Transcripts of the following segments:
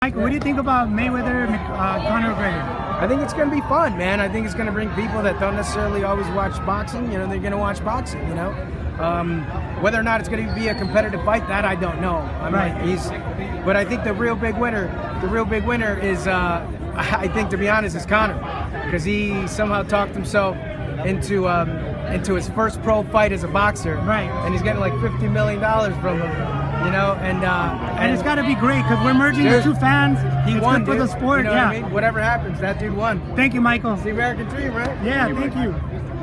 Michael, what do you think about Mayweather and Conor McGregor? I think it's going to be fun, man. I think it's going to bring people that don't necessarily always watch boxing. They're going to watch boxing. Whether or not it's going to be a competitive fight, that I don't know. But I think the real big winner is, I think, to be honest, is Conor, because he somehow talked himself into his first pro fight as a boxer. Right. And he's getting like $50 million from him. And it's got to be great because we're merging the two fans. He it's won, good for dude. the sport. What I mean? Whatever happens, that dude won. Thank you, Michael. It's the American dream, right? Yeah, thank you.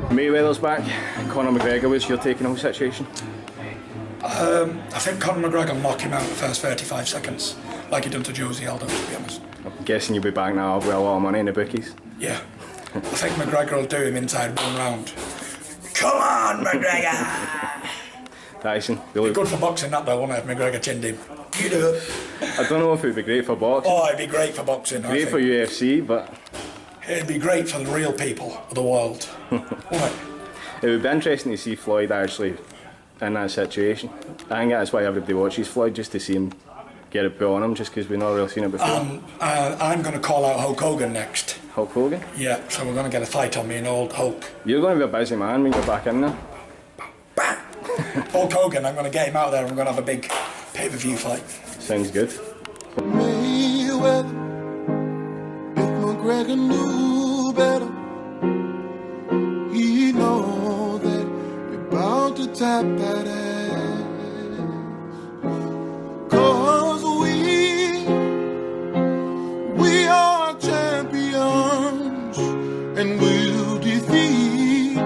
Mayweather's back. Conor McGregor, what's your take on the whole situation? I think Conor McGregor will knock him out in the first 35 seconds, like he done to Josie Aldo, to be honest. I'm guessing you'll be back now with a lot of money in the bookies. Yeah. I think McGregor will do him inside one round. Come on, McGregor! Tyson, Good for boxing, that though, won't it? McGregor chinned him. You do it. I don't know if it would be great for boxing. Oh, it'd be great for boxing. Great for UFC, but it'd be great for the real people of the world. Wouldn't it? It would be interesting to see Floyd actually in that situation. I think that's why everybody watches Floyd, just to see him get a pull on him, just because we've not really seen it before. I'm going to call out Hulk Hogan next. Hulk Hogan? Yeah, so we're going to get a fight on me and old Hulk. You're going to be a busy man when you're back in there. Bang! Hulk Hogan, I'm going to get him out there and we're going to have a big pay-per-view fight. Sounds good. Mayweather, if McGregor knew better, he know that you're bound to tap that ass. 'Cause we are champions, and we'll defeat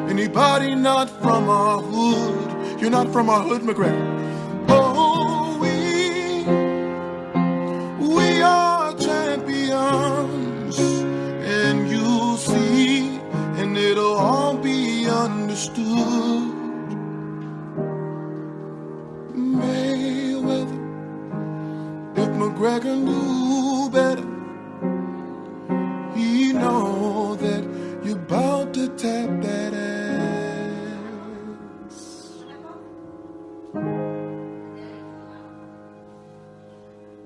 anybody not from our hood. You're not from our hood, McGregor. Oh, we are champions, and you'll see, and it'll all be understood. Mayweather, if McGregor knew better, he know that you're about to tap that ass.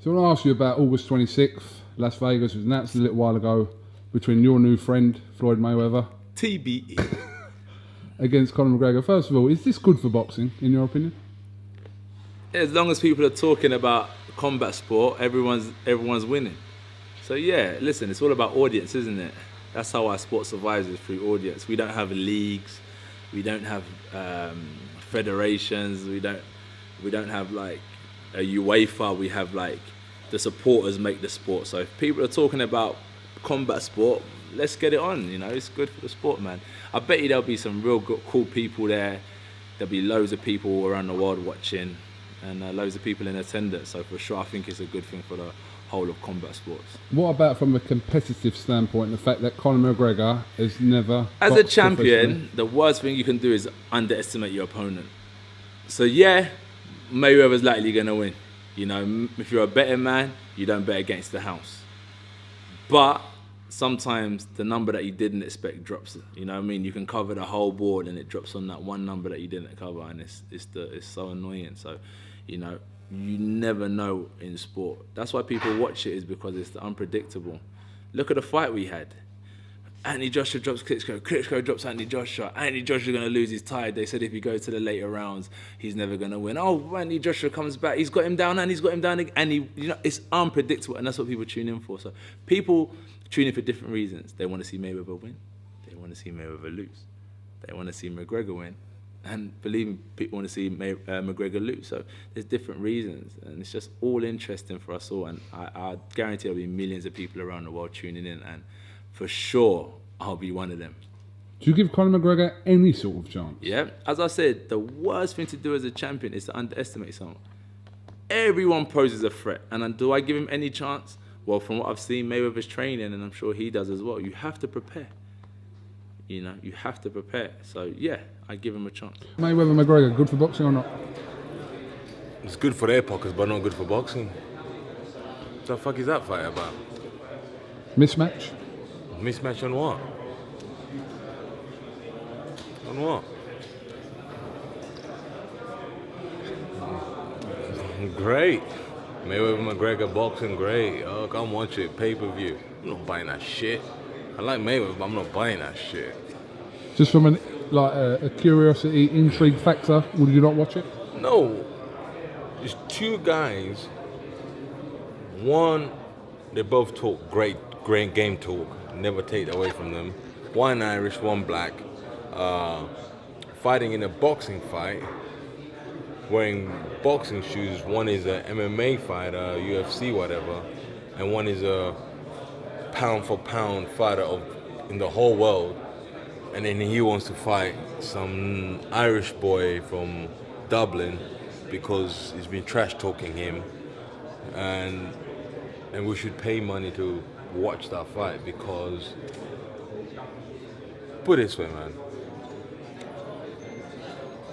So I want to ask you about August 26th, Las Vegas. Was announced a little while ago between your new friend, Floyd Mayweather, TBE. against Conor McGregor. First of all, is this good for boxing, in your opinion? As long as people are talking about combat sport, everyone's winning. So yeah, listen, it's all about audience, isn't it? That's how our sport survives, is through audience. We don't have leagues, we don't have federations, we don't have like a UEFA. We have like the supporters make the sport. So if people are talking about combat sport, let's get it on. It's good for the sport, man. I bet you there'll be some real good, cool people there. There'll be loads of people around the world watching, and loads of people in attendance. So for sure, I think it's a good thing for the whole of combat sports. What about from a competitive standpoint, the fact that Conor McGregor has never... As a champion, the worst thing you can do is underestimate your opponent. So yeah, Mayweather's likely going to win. If you're a betting man, you don't bet against the house. But sometimes the number that you didn't expect drops. You can cover the whole board and it drops on that one number that you didn't cover, and it's so annoying. So, you never know in sport. That's why people watch it, is because it's the unpredictable. Look at the fight we had. Anthony Joshua drops Klitschko. Klitschko drops Anthony Joshua. Anthony Joshua's going to lose his tie. They said if he goes to the later rounds, he's never going to win. Oh, Anthony Joshua comes back. He's got him down and he's got him down again. And it's unpredictable, and that's what people tune in for. So people tune in for different reasons. They want to see Mayweather win. They want to see Mayweather lose. They want to see McGregor win. And believe me, people want to see McGregor lose. So there's different reasons, and it's just all interesting for us all. And I guarantee there'll be millions of people around the world tuning in, and for sure, I'll be one of them. Do you give Conor McGregor any sort of chance? Yeah, as I said, the worst thing to do as a champion is to underestimate someone. Everyone poses a threat, and do I give him any chance? Well, from what I've seen, Mayweather's training, and I'm sure he does as well. You have to prepare. You have to prepare. So yeah, I give him a chance. Mayweather McGregor, good for boxing or not? It's good for their pockets, but not good for boxing. What the fuck is that fight about? Mismatch? Mismatch on what? On what? Great. Mayweather McGregor boxing, great. Oh, come watch it, pay-per-view. I'm not buying that shit. I like Mayweather, but I'm not buying that shit. Just from a curiosity, intrigue factor, would you not watch it? No. There's two guys. One, they both talk great game talk. Never take that away from them. One Irish, one black. Fighting in a boxing fight, wearing boxing shoes. One is a MMA fighter, UFC, whatever, and one is a pound for pound fighter in the whole world. And then he wants to fight some Irish boy from Dublin because he's been trash talking him, and we should pay money to watch that fight because, put it this way, man.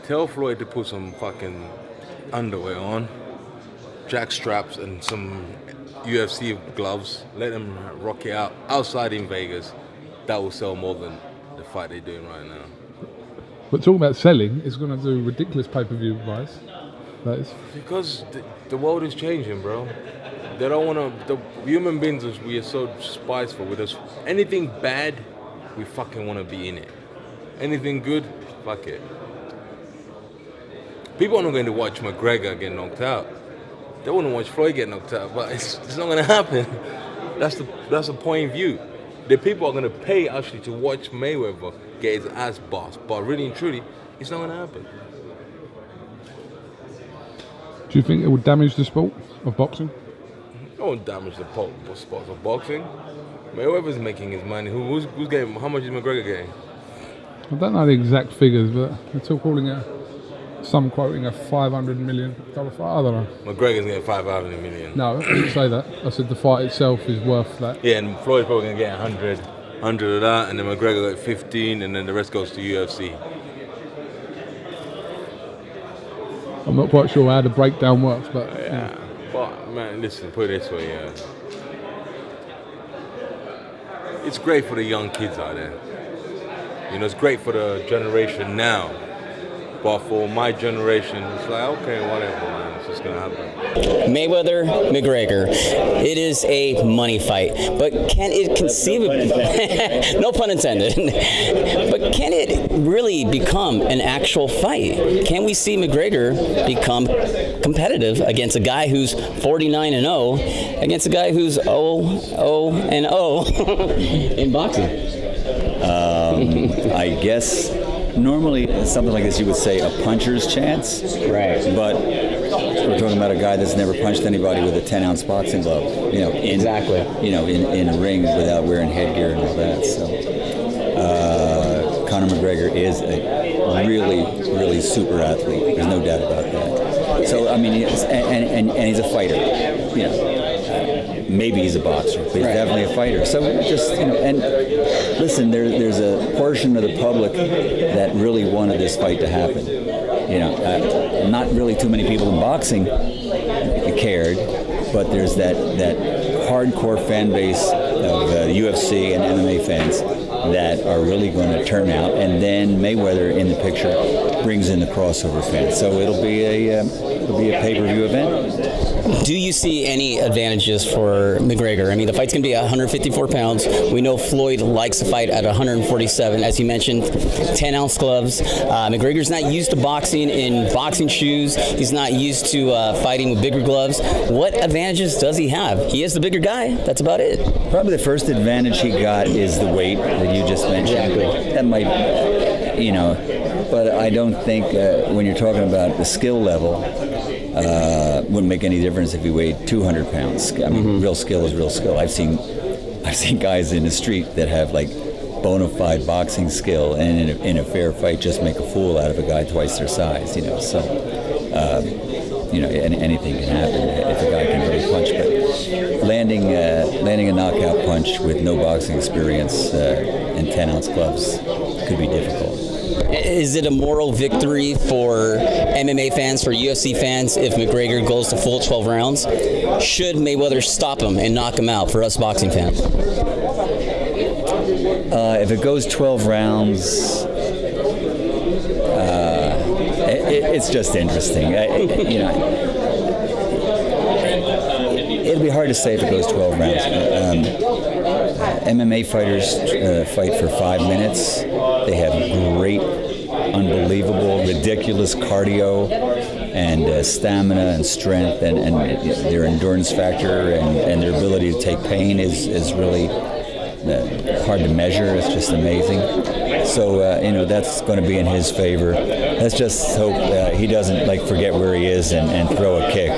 Tell Floyd to put some fucking underwear on, jack straps and some UFC gloves. Let them rock it out outside in Vegas. That will sell more than the fight they're doing right now. But talking about selling, it's going to do ridiculous pay-per-view buys. That is. Because the world is changing, bro. They don't want to. The human beings, we are so spiteful with us. Anything bad, we fucking want to be in it. Anything good, fuck it. People are not going to watch McGregor get knocked out. They want to watch Floyd get knocked out, but it's not going to happen. That's the point of view. The people are going to pay actually to watch Mayweather get his ass bossed, but really and truly, it's not going to happen. Do you think it would damage the sport of boxing? It won't damage the sport of boxing. Mayweather's making his money. Who's getting? How much is McGregor getting? I don't know the exact figures, but they're still calling it. Some quoting a $500 million fight. I don't know. McGregor's getting $500 million. No, I didn't say that. I said the fight itself is worth that. Yeah, and Floyd's probably going to get 100 of that, and then McGregor got 15, and then the rest goes to UFC. I'm not quite sure how the breakdown works, but... Yeah, but man, listen, put it this way, yeah. It's great for the young kids out there. You know, it's great for the generation now. But for my generation, it's like, okay, whatever, man. It's just going to happen. Mayweather, McGregor. It is a money fight. But can it conceivably, no pun intended, but can it really become an actual fight? Can we see McGregor become competitive against a guy who's 49-0 against a guy who's 0-0-0 in boxing? I guess normally something like this you would say a puncher's chance, right? But we're talking about a guy that's never punched anybody with a 10-ounce boxing glove, exactly, in a ring without wearing headgear and all that. So Conor McGregor is a really, really super athlete. There's no doubt about that. So I mean, and he's a fighter, maybe he's a boxer, but he's definitely a fighter. So just, and listen, there's a portion of the public that really wanted this fight to happen. Not really too many people in boxing cared, but there's that hardcore fan base of UFC and MMA fans that are really going to turn out, and then Mayweather in the picture brings in the crossover fans. So it'll be a pay-per-view event. Do you see any advantages for McGregor? I mean, the fight's going to be 154 pounds. We know Floyd likes to fight at 147. As you mentioned, 10-ounce gloves. McGregor's not used to boxing in boxing shoes. He's not used to fighting with bigger gloves. What advantages does he have? He is the bigger guy. That's about it. Probably the first advantage he got is the weight that you just mentioned. Exactly. That might, but I don't think when you're talking about the skill level, wouldn't make any difference if he weighed 200 pounds. I mean, real skill is real skill. I've seen guys in the street that have like bona fide boxing skill, and in a fair fight just make a fool out of a guy twice their size. So anything can happen if a guy can really punch. But landing a knockout punch with no boxing experience and 10-ounce gloves could be difficult. Is it a moral victory for MMA fans, for UFC fans, if McGregor goes to full 12 rounds? Should Mayweather stop him and knock him out for us boxing fans? If it goes 12 rounds, it's just interesting. it'll be hard to say if it goes 12 rounds. MMA fighters fight for 5 minutes. They have great, unbelievable, ridiculous cardio and stamina and strength, and their endurance factor and their ability to take pain is really hard to measure. It's just amazing. So that's going to be in his favor. Let's just hope he doesn't forget where he is and throw a kick.